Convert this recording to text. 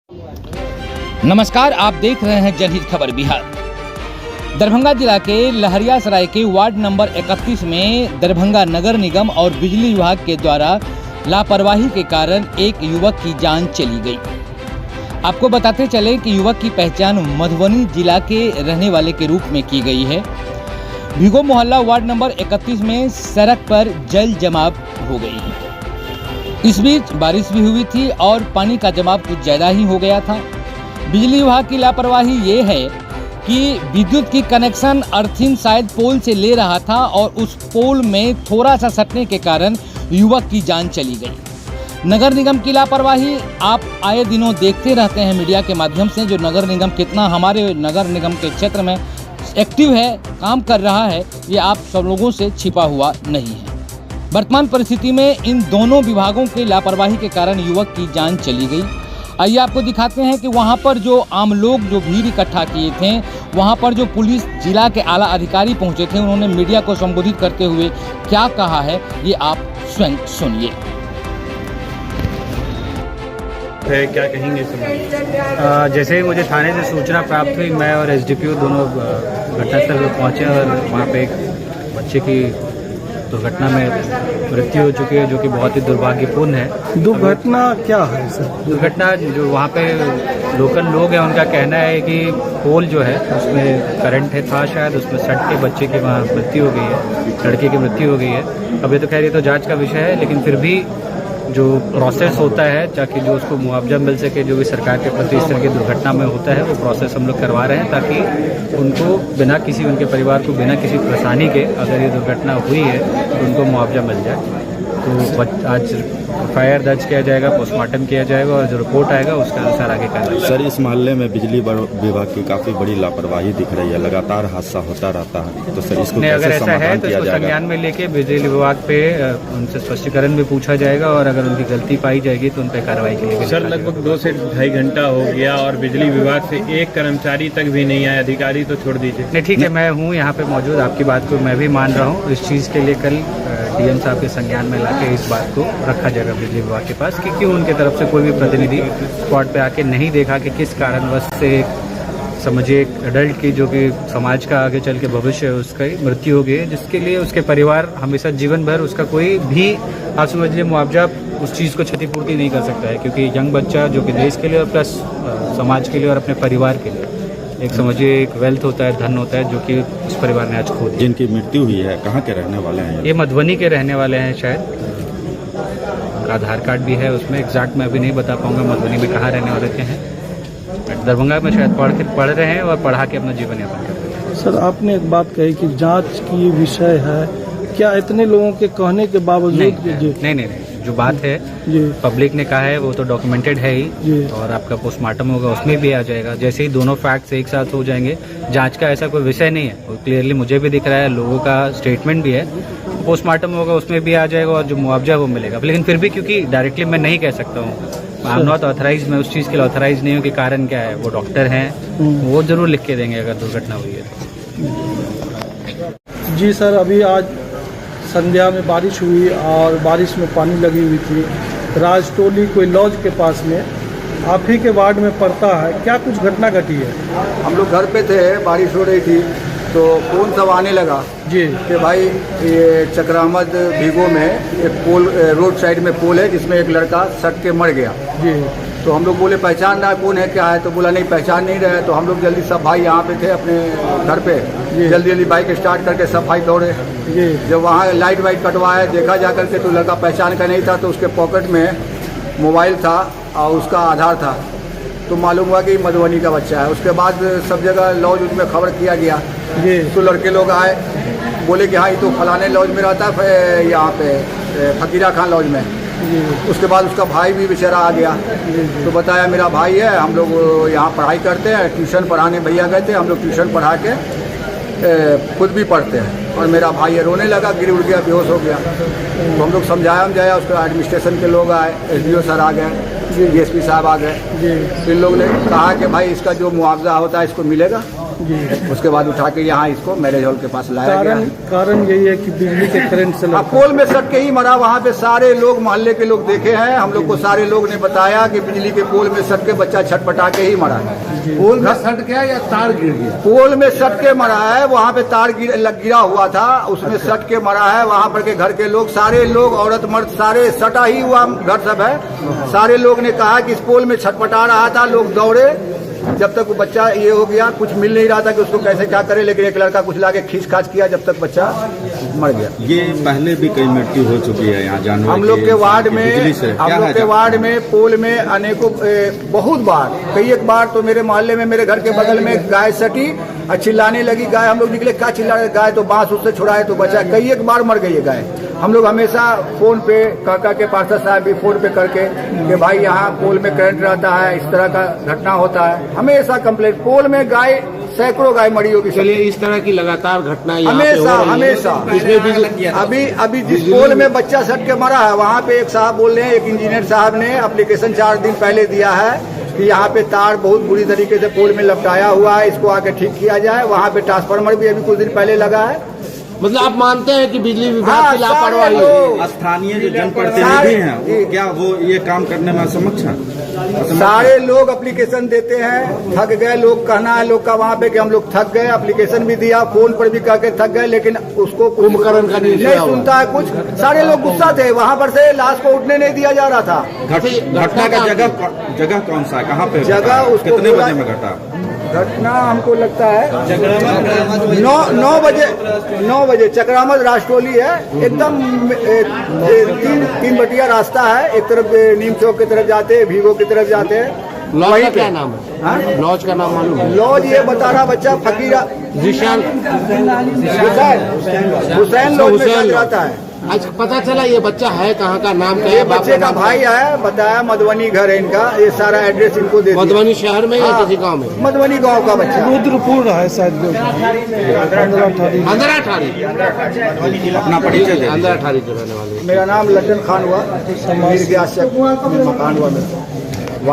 नमस्कार, आप देख रहे हैं जनहित खबर बिहार। दरभंगा जिला के लहरियासराय के वार्ड नंबर 31 में दरभंगा नगर निगम और बिजली विभाग के द्वारा लापरवाही के कारण एक युवक की जान चली गई। आपको बताते चले कि युवक की पहचान मधुबनी जिला के रहने वाले के रूप में की गई है। भिगो मोहल्ला वार्ड नंबर 31 में सड़क पर जल जमाव हो गई है। इस बीच बारिश भी हुई थी और पानी का जमाव कुछ ज़्यादा ही हो गया था। बिजली विभाग की लापरवाही ये है कि विद्युत की कनेक्शन अर्थिंग शायद पोल से ले रहा था और उस पोल में थोड़ा सा सटने के कारण युवक की जान चली गई। नगर निगम की लापरवाही आप आए दिनों देखते रहते हैं मीडिया के माध्यम से, जो नगर निगम कितना हमारे नगर निगम के क्षेत्र में एक्टिव है, काम कर रहा है, ये आप सब लोगों से छिपा हुआ नहीं है। वर्तमान परिस्थिति में इन दोनों विभागों की लापरवाही के कारण युवक की जान चली गई। आइए आपको दिखाते हैं कि वहां पर जो आम लोग जो भीड़ इकट्ठा किए थे, वहां पर जो पुलिस जिला के आला अधिकारी पहुंचे थे, उन्होंने मीडिया को संबोधित करते हुए क्या कहा है, ये आप स्वयं सुनिए। क्या कहेंगे इसमें? जैसे ही मुझे थाने से सूचना प्राप्त हुई, मैं और एसडीपीओ दोनों घटनास्थल पर पहुंचे और वहां पे एक बच्चे की दुर्घटना में मृत्यु हो चुकी है, जो कि बहुत ही दुर्भाग्यपूर्ण है। दुर्घटना क्या है सर? दुर्घटना जो वहाँ पे लोकल लोग हैं, उनका कहना है कि पोल जो है उसमें करंट है था, शायद उसमें सट के बच्चे की वहाँ मृत्यु हो गई है, लड़के की मृत्यु हो गई है। अभी तो खैर ये तो जांच का विषय है, लेकिन फिर भी जो प्रोसेस होता है ताकि जो उसको मुआवजा मिल सके, जो भी सरकार के प्रति इस तरह की दुर्घटना में होता है, वो प्रोसेस हम लोग करवा रहे हैं ताकि उनको बिना किसी, उनके परिवार को बिना किसी परेशानी के, अगर ये दुर्घटना हुई है तो उनको मुआवजा मिल जाए। तो आज एफआईआर दर्ज किया जाएगा, पोस्टमार्टम किया जाएगा और जो रिपोर्ट आएगा उसके अनुसार आगे कार्रवाई। सर, इस मामले में बिजली विभाग की काफी बड़ी लापरवाही दिख रही है, लगातार हादसा होता रहता है, तो सर इसको अगर कैसे ऐसा है समाधान तो किया इसको जाएगा? संज्ञान में लेके बिजली विभाग पे उनसे स्पष्टीकरण भी पूछा जाएगा और अगर उनकी गलती पाई जाएगी तो उन पर कार्रवाई के लिए। सर, लगभग 2 से ढाई घंटा हो गया और बिजली विभाग से एक कर्मचारी तक भी नहीं आया, अधिकारी तो छोड़ दीजिए। नहीं, ठीक है, मैं हूँ यहाँ पे मौजूद, आपकी बात को मैं भी मान रहा हूँ। इस चीज़ के लिए कल डीएम साहब के संज्ञान में लाके इस बात को रखा जाएगा बिजली विभाग के पास कि क्यों उनके तरफ से कोई भी प्रतिनिधि स्पॉट पे आके नहीं देखा कि किस कारणवश से समझिए एक एडल्ट की, जो कि समाज का आगे चल के भविष्य है, उसकी मृत्यु हो गई है, जिसके लिए उसके परिवार हमेशा जीवन भर उसका कोई भी, आप समझिए, मुआवजा उस चीज़ को क्षतिपूर्ति नहीं कर सकता है, क्योंकि यंग बच्चा जो कि देश के लिए और प्लस समाज के लिए और अपने परिवार के लिए एक, समझिए, एक वेल्थ होता है, धन होता है, जो कि उस परिवार ने आज खो दिया। जिनकी मृत्यु हुई है, कहाँ के रहने वाले हैं? ये मधुबनी के रहने वाले हैं, शायद उनका आधार कार्ड भी है उसमें, एग्जैक्ट मैं अभी नहीं बता पाऊंगा मधुबनी में कहाँ रहने वाले के हैं। दरभंगा में शायद पढ़ रहे हैं और पढ़ा के अपना जीवन यापन कर रहे हैं। सर, आपने एक बात कही कि जांच की विषय है, क्या इतने लोगों के कहने के बावजूद? नहीं, जो बात है पब्लिक ने कहा है वो तो डॉक्यूमेंटेड है ही, और आपका पोस्टमार्टम होगा उसमें भी आ जाएगा। जैसे ही दोनों फैक्ट्स एक साथ हो जाएंगे, जांच का ऐसा कोई विषय नहीं है, वो क्लियरली मुझे भी दिख रहा है, लोगों का स्टेटमेंट भी है, पोस्टमार्टम होगा उसमें भी आ जाएगा और जो मुआवजा वो मिलेगा। लेकिन फिर भी क्योंकि डायरेक्टली मैं नहीं कह सकता हूँ, आई एम नॉट ऑथराइज, मैं उस चीज़ के लिए ऑथराइज नहीं हूँ कि कारण क्या है, वो डॉक्टर हैं, वो जरूर लिख के देंगे अगर दुर्घटना हुई है तो। जी सर, अभी आज संध्या में बारिश हुई और बारिश में पानी लगी हुई थी, राजटोली कोई लॉज के पास में, आप ही के वार्ड में पड़ता है, क्या कुछ घटना घटी है? हम लोग घर पे थे, बारिश हो रही थी, तो फोन सब आने लगा जी कि भाई ये चक्रामद भिगो में एक पोल, रोड साइड में पोल है जिसमें एक लड़का सट के मर गया जी। तो हम लोग बोले पहचान रहा कौन है, क्या है? तो बोला नहीं पहचान नहीं रहे। तो हम लोग जल्दी सब भाई यहाँ पे थे अपने घर पे, जल्दी बाइक स्टार्ट करके सब भाई दौड़े। जब वहाँ लाइट वाइट कटवाया, देखा जा करके तो लड़का पहचान का नहीं था, तो उसके पॉकेट में मोबाइल था और उसका आधार था, तो मालूम हुआ कि मधुबनी का बच्चा है। उसके बाद सब जगह लॉज उसमें खबर किया गया, तो लड़के लोग आए, बोले कि हाँ ये तो फलाने लॉज में रहता है, यहाँ पे फकीरा खान लॉज में। उसके बाद उसका भाई भी बेचारा आ गया, तो बताया मेरा भाई है, हम लोग यहाँ पढ़ाई करते हैं, ट्यूशन पढ़ाने भैया गए थे, हम लोग ट्यूशन पढ़ा के खुद भी पढ़ते हैं, और मेरा भाई है, रोने लगा, गिर उड़ गया, बेहोश हो गया। तो हम लोग समझाया, उसके एडमिनिस्ट्रेशन के लोग आए, एसडीओ सर आ गए, डीएसपी साहब आ गए, इन लोग ने कहा कि भाई इसका जो मुआवजा होता है इसको मिलेगा, उसके बाद उठा के यहाँ इसको मैरिज हॉल के पास लाया गया। कारण यही है कि बिजली के करंट से हाँ, पोल में सट के ही मरा। वहाँ पे सारे लोग मोहल्ले के लोग देखे हैं, हम लोग को सारे लोग ने बताया कि बिजली के पोल में सट के बच्चा छटपटा के ही मरा है। पोल में सट गया या तार गिर गया? पोल में सट के मरा है, वहाँ पे तार गिरा हुआ था, उसमें सट के मरा है। वहाँ पर के घर के लोग, सारे लोग, औरत मर्द सारे, सटा ही हुआ घर सब है। सारे लोग ने कहा कि इस पोल में छटपटा रहा था, लोग दौड़े, जब तक वो बच्चा ये हो गया, कुछ मिल नहीं रहा था कि उसको कैसे क्या करे, लेकिन एक लड़का कुछ लाके खींच खाच किया, जब तक बच्चा मर गया। ये पहले भी कई मृत्यु हो चुकी है यहाँ जानवर हम लोग के वार्ड में पोल में अनेकों बहुत बार, कई एक बार तो मेरे मोहल्ले में, मेरे घर के बगल में गाय सटी और चिल्लाने लगी गाय। हम लोग निकले, क्या चिल्ला रहे गाय, तो बांस उससे छुड़ाए तो बचा। कई एक बार मर गई है गाय। हम लोग हमेशा फोन पे, काका के पार्षद साहब भी फोन पे करके कि भाई यहाँ पोल में करंट रहता है, इस तरह का घटना होता है, हमेशा कंप्लेंट। पोल में गाय, सैकड़ों गाय मरी होगी। चलिए, इस तरह की लगातार घटना हमेशा अभी जिस पोल में बच्चा सट के मरा है, वहाँ पे एक साहब बोल रहे हैं, एक इंजीनियर साहब ने एप्लीकेशन 4 दिन पहले दिया है कि यहाँ पे तार बहुत बुरी तरीके से पोल में लपटाया हुआ है, इसको आके ठीक किया जाए। वहाँ पे ट्रांसफार्मर भी अभी कुछ दिन पहले लगा है। मतलब आप मानते हैं कि बिजली विभाग की लापरवाही है? स्थानीय जो जनप्रतिनिधि हैं वो क्या वो ये काम करने में असमक्ष हैं? सारे लोग एप्लीकेशन देते हैं, थक गए लोग। कहना है लोग का वहाँ पे कि हम लोग थक गए, एप्लीकेशन भी दिया, फोन पर भी कह के थक गए, लेकिन उसको कुंभकर्ण का नहीं सुनता है कुछ। सारे लोग गुस्सा थे, वहाँ पर से लाश को उठने नहीं दिया जा रहा था। घटना का जगह कौन सा है, कहाँ पे जगह उसको कितने बजे में घटा? घटना हमको लगता है 9 बजे चक्रामद राष्ट्रोली है, एकदम 3 बटिया रास्ता है। एक तरफ नीम चौक की तरफ जाते हैं, भीगो की तरफ जाते हैं। लॉज का क्या नाम है? लॉज का नाम मालूम है? लॉज ये बता रहा बच्चा फकीरा जिशान हुसैन लॉज में जाता है। अच्छा, पता चला ये बच्चा है कहाँ का, नाम क्या ये है? बच्चे का भाई है, बताया मधुबनी घर है इनका। ये सारा एड्रेस इनको दे दिया। मधुबनी शहर में या किसी गांव में? मधुबनी गांव का बच्चा। रुद्रपुर है शायद। 15-18 अपना परिचय दे। 15-18 के रहने वाले। मेरा नाम लड्डन खान हुआ, मीर गयास मकान हुआ मेरा।